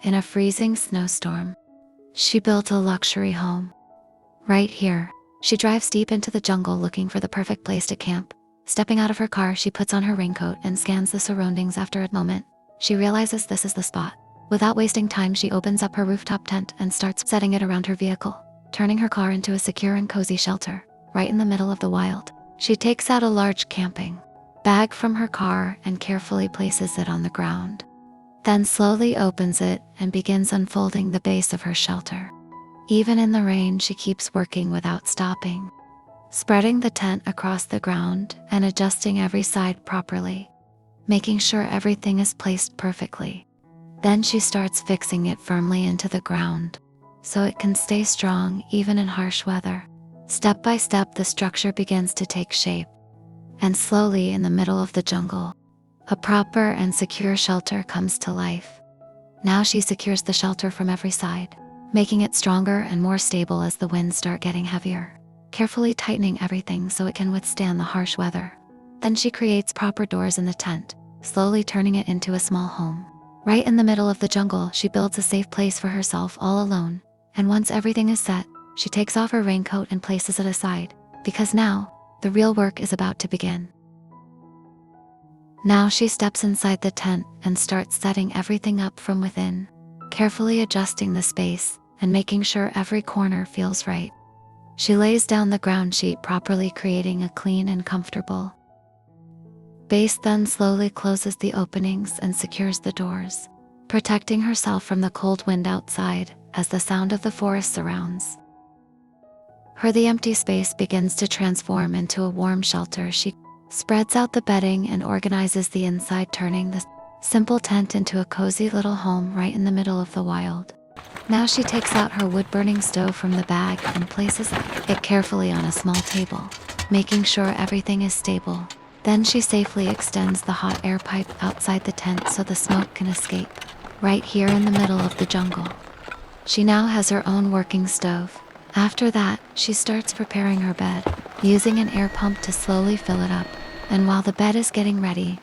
in a freezing snowstorm. She built a luxury home. Right here, she drives deep into the jungle looking for the perfect place to camp. Stepping out of her car, she puts on her raincoat and scans the surroundings. After a moment, she realizes this is the spot. Without wasting time, she opens up her rooftop tent and starts setting it around her vehicle, turning her car into a secure and cozy shelter, right in the middle of the wild. She takes out a large camping bag from her car and carefully places it on the ground. Then slowly opens it and begins unfolding the base of her shelter. Even in the rain, she keeps working without stopping, spreading the tent across the ground and adjusting every side properly, making sure everything is placed perfectly. Then she starts fixing it firmly into the ground, so it can stay strong even in harsh weather. Step by step, the structure begins to take shape, and slowly in the middle of the jungle, a proper and secure shelter comes to life. Now she secures the shelter from every side, making it stronger and more stable as the winds start getting heavier, carefully tightening everything so it can withstand the harsh weather. Then she creates proper doors in the tent, slowly turning it into a small home. Right in the middle of the jungle, she builds a safe place for herself all alone, and once everything is set, she takes off her raincoat and places it aside, because now, the real work is about to begin. Now she steps inside the tent and starts setting everything up from within, carefully adjusting the space and making sure every corner feels right. She lays down the ground sheet properly, creating a clean and comfortable base, then slowly closes the openings and secures the doors, protecting herself from the cold wind outside as the sound of the forest surrounds her. The empty space begins to transform into a warm shelter. She spreads out the bedding and organizes the inside, turning the simple tent into a cozy little home right in the middle of the wild. Now she takes out her wood-burning stove from the bag and places it carefully on a small table, making sure everything is stable. Then she safely extends the hot air pipe outside the tent so the smoke can escape. Right here in the middle of the jungle, she now has her own working stove. After that, she starts preparing her bed, using an air pump to slowly fill it up. And while the bed is getting ready,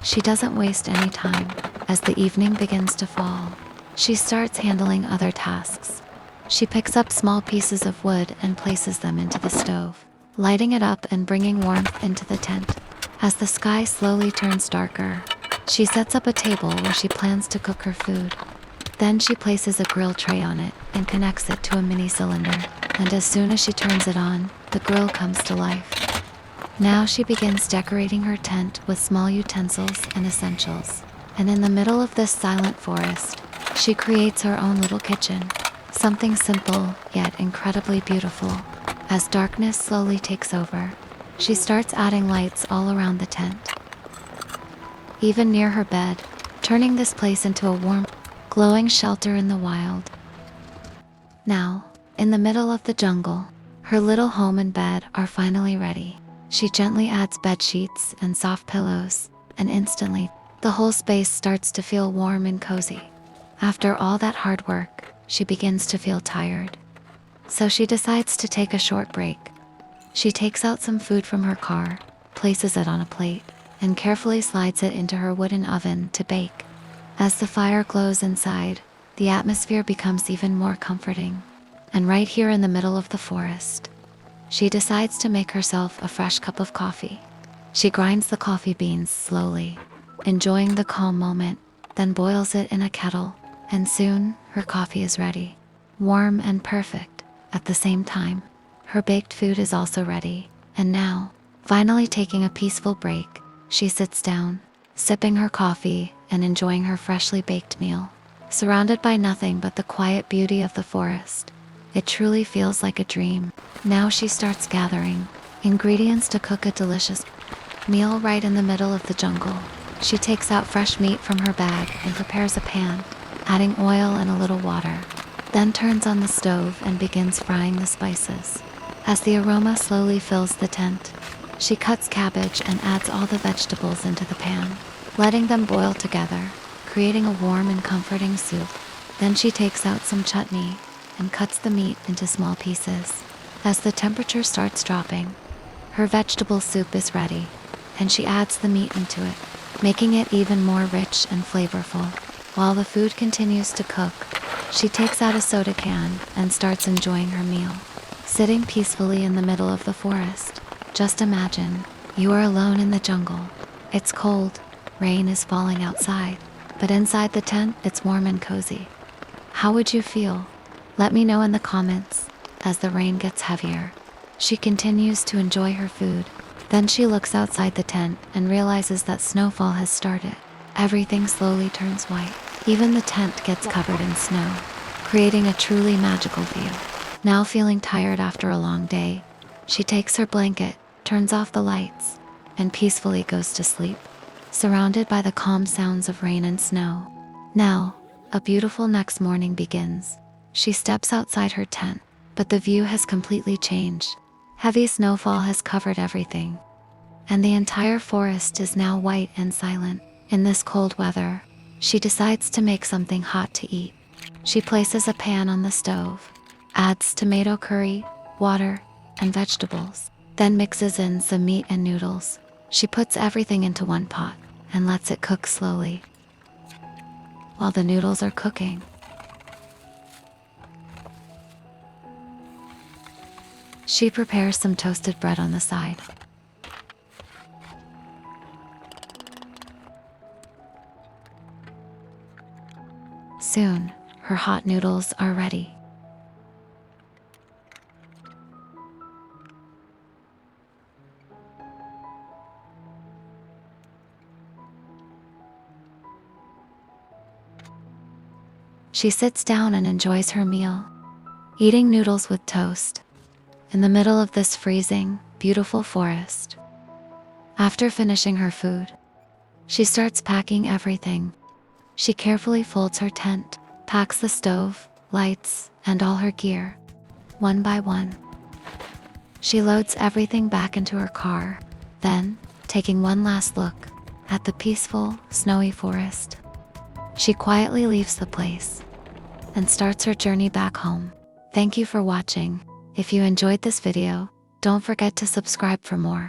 she doesn't waste any time. As the evening begins to fall, she starts handling other tasks. She picks up small pieces of wood and places them into the stove, lighting it up and bringing warmth into the tent. As the sky slowly turns darker, she sets up a table where she plans to cook her food. Then she places a grill tray on it and connects it to a mini cylinder. And as soon as she turns it on, the grill comes to life. Now she begins decorating her tent with small utensils and essentials. And in the middle of this silent forest, she creates her own little kitchen. Something simple, yet incredibly beautiful. As darkness slowly takes over, she starts adding lights all around the tent, even near her bed, turning this place into a warm, glowing shelter in the wild. Now, in the middle of the jungle, her little home and bed are finally ready. She gently adds bed sheets and soft pillows, and instantly, the whole space starts to feel warm and cozy. After all that hard work, she begins to feel tired. So she decides to take a short break. She takes out some food from her car, places it on a plate, and carefully slides it into her wooden oven to bake. As the fire glows inside, the atmosphere becomes even more comforting. And right here in the middle of the forest, she decides to make herself a fresh cup of coffee. She grinds the coffee beans slowly, enjoying the calm moment, then boils it in a kettle, and soon her coffee is ready, warm and perfect. At the same time, her baked food is also ready, and now, finally taking a peaceful break, she sits down, sipping her coffee and enjoying her freshly baked meal. Surrounded by nothing but the quiet beauty of the forest, it truly feels like a dream. Now she starts gathering ingredients to cook a delicious meal right in the middle of the jungle. She takes out fresh meat from her bag and prepares a pan, adding oil and a little water, then turns on the stove and begins frying the spices. As the aroma slowly fills the tent, she cuts cabbage and adds all the vegetables into the pan, letting them boil together, creating a warm and comforting soup. Then she takes out some chutney and cuts the meat into small pieces. As the temperature starts dropping, her vegetable soup is ready, and she adds the meat into it, making it even more rich and flavorful. While the food continues to cook, she takes out a soda can and starts enjoying her meal. Sitting peacefully in the middle of the forest, just imagine, you are alone in the jungle. It's cold, rain is falling outside, but inside the tent, it's warm and cozy. How would you feel? Let me know in the comments. As the rain gets heavier, she continues to enjoy her food. Then she looks outside the tent and realizes that snowfall has started. Everything slowly turns white. Even the tent gets covered in snow, creating a truly magical view. Now feeling tired after a long day, she takes her blanket, turns off the lights, and peacefully goes to sleep, surrounded by the calm sounds of rain and snow. Now, a beautiful next morning begins. She steps outside her tent, but the view has completely changed. Heavy snowfall has covered everything, and the entire forest is now white and silent. In this cold weather, she decides to make something hot to eat. She places a pan on the stove, adds tomato curry, water, and vegetables, then mixes in some meat and noodles. She puts everything into one pot and lets it cook slowly. While the noodles are cooking, she prepares some toasted bread on the side. Soon, her hot noodles are ready. She sits down and enjoys her meal, eating noodles with toast, in the middle of this freezing, beautiful forest. After finishing her food, she starts packing everything. She carefully folds her tent, packs the stove, lights, and all her gear, one by one. She loads everything back into her car, then, taking one last look at the peaceful, snowy forest, she quietly leaves the place and starts her journey back home. Thank you for watching. If you enjoyed this video, don't forget to subscribe for more.